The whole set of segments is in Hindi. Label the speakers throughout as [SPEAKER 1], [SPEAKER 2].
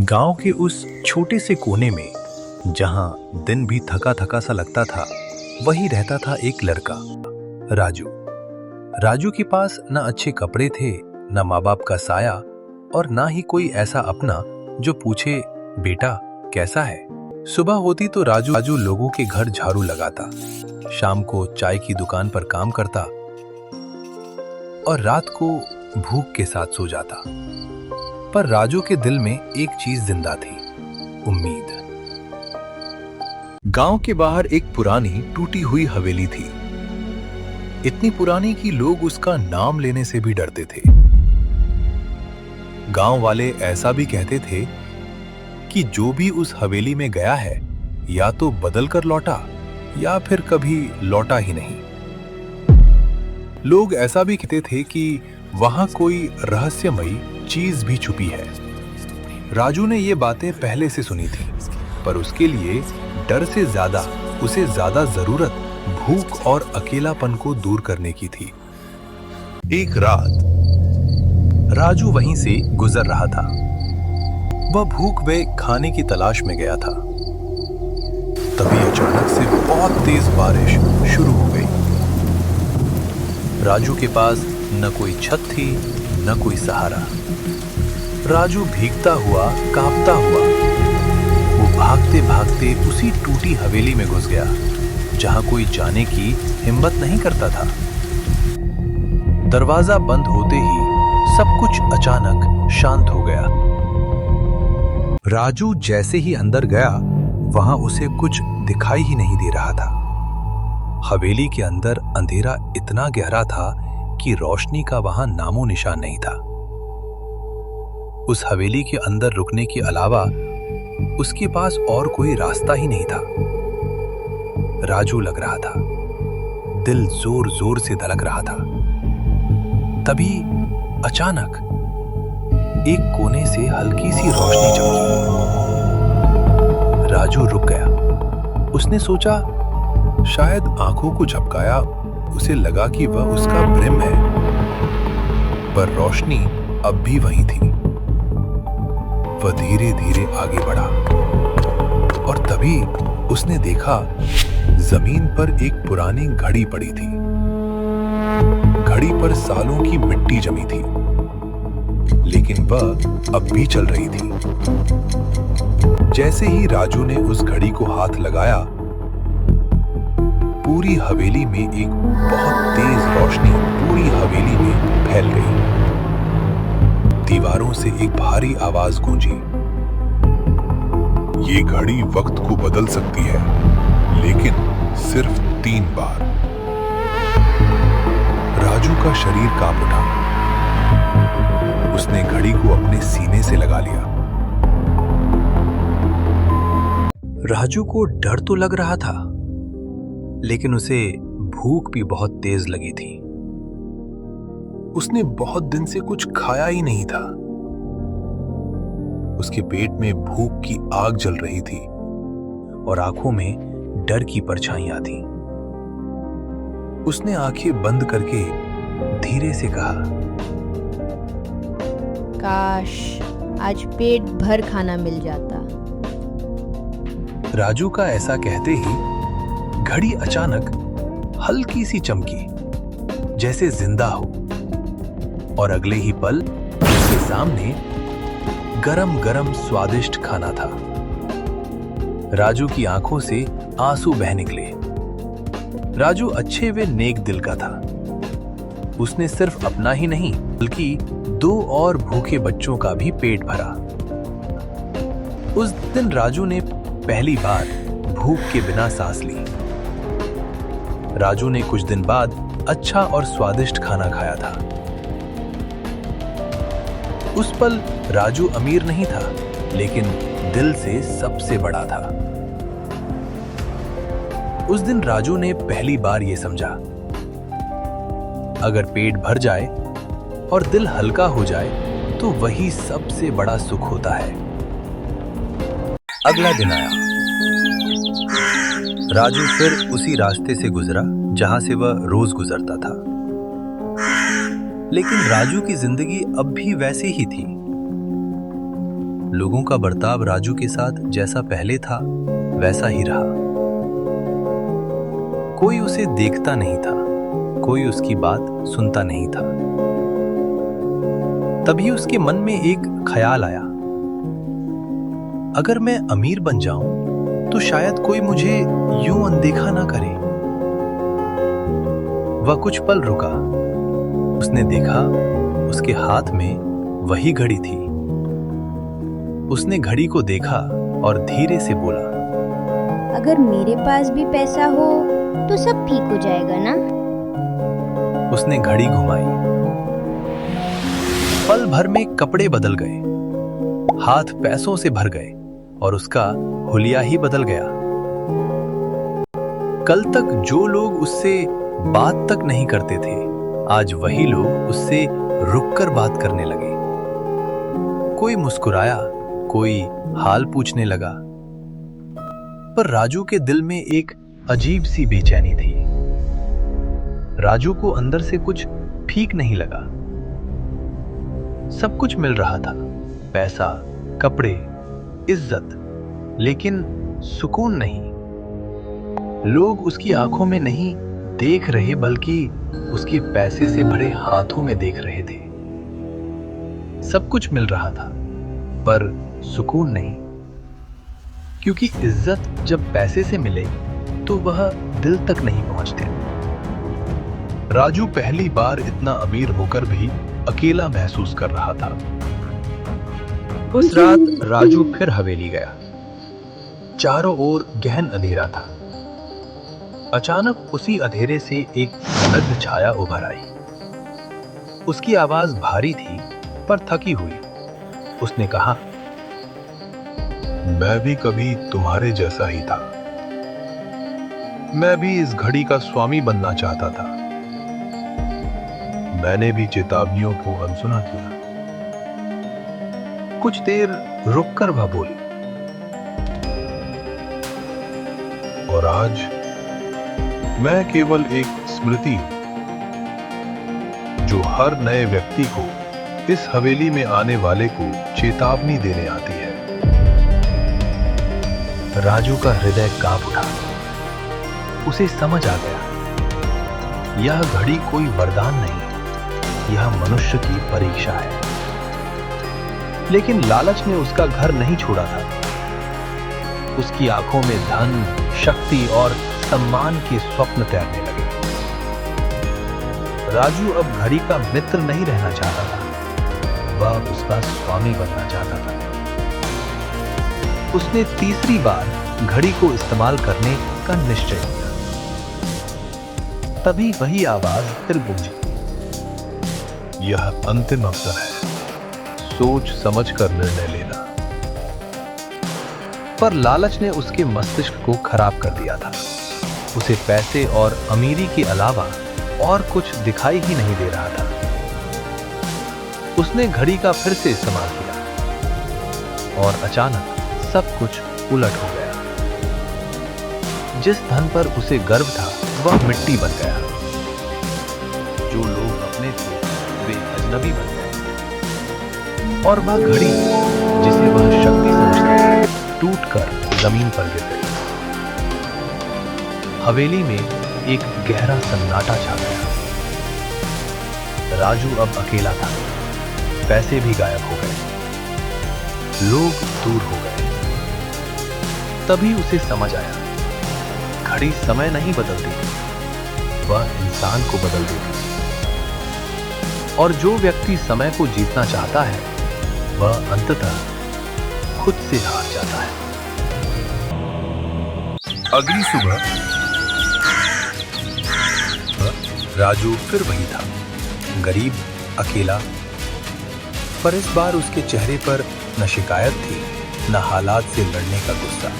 [SPEAKER 1] गांव के उस छोटे से कोने में जहां दिन भी थका थका सा लगता था, वही रहता था एक लड़का, राजू। राजू के पास न अच्छे कपड़े थे, न माँ बाप का साया, और ना ही कोई ऐसा अपना जो पूछे, बेटा कैसा है। सुबह होती तो राजू लोगों के घर झाड़ू लगाता, शाम को चाय की दुकान पर काम करता और रात को भूख के साथ सो जाता। पर राजू के दिल में एक चीज जिंदा थी, उम्मीद। गांव के बाहर एक पुरानी टूटी हुई हवेली थी, इतनी पुरानी कि लोग उसका नाम लेने से भी डरते थे। गांव वाले ऐसा भी कहते थे कि जो भी उस हवेली में गया है, या तो बदल कर लौटा या फिर कभी लौटा ही नहीं। लोग ऐसा भी कहते थे कि वहां कोई रहस्यमयी चीज भी छुपी है। राजू ने ये बातें पहले से सुनी थी, पर उसके लिए डर से ज्यादा उसे ज्यादा जरूरत भूख और अकेलापन को दूर करने की थी। एक रात राजू वहीं से गुजर रहा था। वह भूख व खाने की तलाश में गया था। तभी अचानक से बहुत तेज बारिश शुरू हो गई। राजू के पास न कोई छत थी, न कोई सहारा। राजू भीगता हुआ, कांपता हुआ, वो भागते भागते उसी टूटी हवेली में घुस गया जहां कोई जाने की हिम्मत नहीं करता था। दरवाजा बंद होते ही सब कुछ अचानक शांत हो गया। राजू जैसे ही अंदर गया, वहां उसे कुछ दिखाई ही नहीं दे रहा था। हवेली के अंदर अंधेरा इतना गहरा था कि रोशनी का वहां नामो निशान नहीं था। उस हवेली के अंदर रुकने के अलावा उसके पास और कोई रास्ता ही नहीं था। राजू लग रहा था, दिल जोर जोर से धड़क रहा था। तभी अचानक एक कोने से हल्की सी रोशनी चमकी। राजू रुक गया। उसने सोचा, शायद आंखों को झपकाया उसे लगा कि वह उसका भ्रम है, पर रोशनी अब भी वहीं थी। वह धीरे धीरे आगे बढ़ा और तभी उसने देखा जमीन पर एक पुरानी घड़ी पड़ी थी। घड़ी पर सालों की मिट्टी जमी थी, लेकिन वह अब भी चल रही थी। जैसे ही राजू ने उस घड़ी को हाथ लगाया, पूरी हवेली में एक बहुत तेज रोशनी पूरी हवेली में फैल गई। दीवारों से एक भारी आवाज गूंजी, ये घड़ी वक्त को बदल सकती है, लेकिन सिर्फ 3 बार। राजू का शरीर कांप उठा। उसने घड़ी को अपने सीने से लगा लिया। राजू को डर तो लग रहा था, लेकिन उसे भूख भी बहुत तेज लगी थी। उसने बहुत दिन से कुछ खाया ही नहीं था। उसके पेट में भूख की आग जल रही थी और आंखों में डर की परछाइयां थी। उसने आंखें बंद करके धीरे से कहा,
[SPEAKER 2] काश आज पेट भर खाना मिल जाता।
[SPEAKER 1] राजू का ऐसा कहते ही घड़ी अचानक हल्की सी चमकी, जैसे जिंदा हो, और अगले ही पल उसके सामने गरम गरम स्वादिष्ट खाना था। राजू की आंखों से आंसू बह निकले। राजू अच्छे व नेक दिल का था। उसने सिर्फ अपना ही नहीं, बल्कि 2 और भूखे बच्चों का भी पेट भरा। उस दिन राजू ने पहली बार भूख के बिना सांस ली। राजू ने कुछ दिन बाद अच्छा और स्वादिष्ट खाना खाया था। उस पल राजू अमीर नहीं था, लेकिन दिल से सबसे बड़ा था। उस दिन राजू ने पहली बार यह समझा, अगर पेट भर जाए और दिल हल्का हो जाए, तो वही सबसे बड़ा सुख होता है। अगला दिन आया। राजू फिर उसी रास्ते से गुजरा जहां से वह रोज गुजरता था, लेकिन राजू की जिंदगी अब भी वैसी ही थी। लोगों का बर्ताव राजू के साथ जैसा पहले था वैसा ही रहा। कोई उसे देखता नहीं था, कोई उसकी बात सुनता नहीं था। तभी उसके मन में एक ख्याल आया, अगर मैं अमीर बन जाऊं तो शायद कोई मुझे यूं अनदेखा ना करे। वह कुछ पल रुका। उसने देखा उसके हाथ में वही घड़ी थी। उसने घड़ी को देखा और धीरे से बोला,
[SPEAKER 2] अगर मेरे पास भी पैसा हो तो सब ठीक हो जाएगा ना?
[SPEAKER 1] उसने घड़ी घुमाई। पल भर में कपड़े बदल गए, हाथ पैसों से भर गए और उसका हुलिया ही बदल गया। कल तक जो लोग उससे बात तक नहीं करते थे, आज वही लोग उससे रुककर बात करने लगे। कोई मुस्कुराया, कोई हाल पूछने लगा। पर राजू के दिल में एक अजीब सी बेचैनी थी। राजू को अंदर से कुछ ठीक नहीं लगा। सब कुछ मिल रहा था, पैसा, कपड़े, इज्जत, लेकिन सुकून नहीं। लोग उसकी आंखों में नहीं देख रहे बल्कि उसके पैसे से भरे हाथों में देख रहे थे। सब कुछ मिल रहा था पर सुकून नहीं, क्योंकि इज्जत जब पैसे से मिले तो वह दिल तक नहीं पहुंचती। राजू पहली बार इतना अमीर होकर भी अकेला महसूस कर रहा था। उस रात राजू फिर हवेली गया। चारों ओर गहन अंधेरा था। अचानक उसी अंधेरे से एक नग्न छाया उभर आई। उसकी आवाज भारी थी पर थकी हुई। उसने कहा, मैं भी कभी तुम्हारे जैसा ही था। मैं भी इस घड़ी का स्वामी बनना चाहता था। मैंने भी चेतावनियों को अनसुना किया। कुछ देर रुककर वह बोली, और आज मैं केवल एक स्मृति हूं, जो हर नए व्यक्ति को इस हवेली में आने वाले को चेतावनी देने आती है। राजू का हृदय कांप उठा। उसे समझ आ गया, यह घड़ी कोई वरदान नहीं, यह मनुष्य की परीक्षा है। लेकिन लालच ने उसका घर नहीं छोड़ा था। उसकी आंखों में धन, शक्ति और सम्मान के स्वप्न तैरने लगे। राजू अब घड़ी का मित्र नहीं रहना चाहता था, वह उसका स्वामी बनना चाहता था। उसने तीसरी बार घड़ी को इस्तेमाल करने का निश्चय किया। तभी वही आवाज फिर गूंजी, यह अंतिम अवसर है, सोच समझकर निर्णय लेना। पर लालच ने उसके मस्तिष्क को खराब कर दिया था। उसे पैसे और अमीरी के अलावा और कुछ दिखाई ही नहीं दे रहा था। उसने घड़ी का फिर से इस्तेमाल किया और अचानक सब कुछ उलट हो गया। जिस धन पर उसे गर्व था वह मिट्टी बन गया। जो लोग अपने थे वे अजनबी बन गए और वह घड़ी जिसे वह शक्ति समझता था टूटकर जमीन पर गिर गई। हवेली में एक गहरा सन्नाटा छा गया। राजू अब अकेला था। पैसे भी गायब हो गए, लोग दूर हो गए। तभी उसे समझ आया, घड़ी समय नहीं बदलती थी, वह इंसान को बदल देती थी। और जो व्यक्ति समय को जीतना चाहता है वह अंततः खुद से हार जाता है। अगली सुबह राजू फिर वही था, गरीब, अकेला। पर इस बार उसके चेहरे पर न शिकायत थी न हालात से लड़ने का गुस्सा।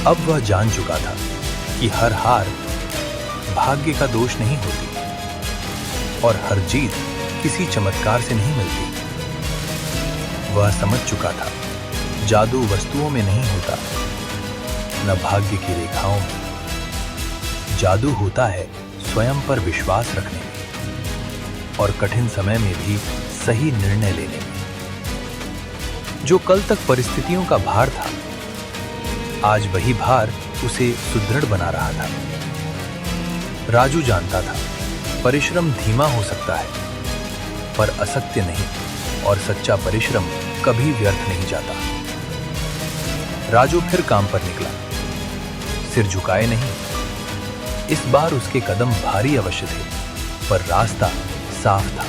[SPEAKER 1] अब वह जान चुका था कि हर हार भाग्य का दोष नहीं होती और हर जीत किसी चमत्कार से नहीं मिलती। वह समझ चुका था, जादू वस्तुओं में नहीं होता, न भाग्य की रेखाओं में। जादू होता है स्वयं पर विश्वास रखने में और कठिन समय में भी सही निर्णय लेने में। जो कल तक परिस्थितियों का भार था, आज वही भार उसे सुदृढ़ बना रहा था। राजू जानता था, परिश्रम धीमा हो सकता है, पर असत्य नहीं, और सच्चा परिश्रम कभी व्यर्थ नहीं जाता। राजू फिर काम पर निकला, सिर झुकाए नहीं। इस बार उसके कदम भारी अवश्य थे, पर रास्ता साफ था।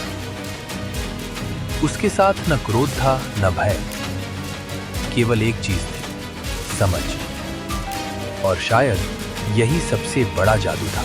[SPEAKER 1] उसके साथ न क्रोध था न भय, केवल एक चीज थी, समझ। और शायद यही सबसे बड़ा जादू था।